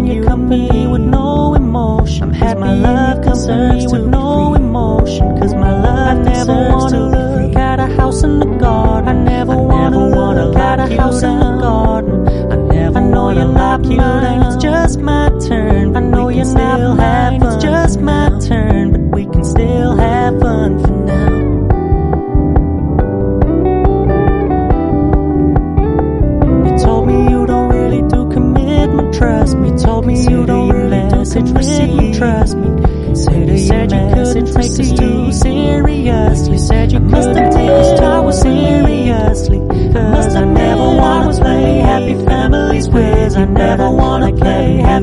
in your company with no emotion. I'm happy my love company with no emotion. Cause my love never wanna look at a house in the garden. I never wanna look at a house in the garden. I know you're not mine, it's just my turn. I know you're not mine, it's just my turn. But we can still have fun for now. You told me you don't really do commitment, trust me. You told me you don't really do commitment, trust me. You said you couldn't take us too seriously. You said you couldn't take us too seriously. Cause I never wanna play happy families quiz. I never wanna play happy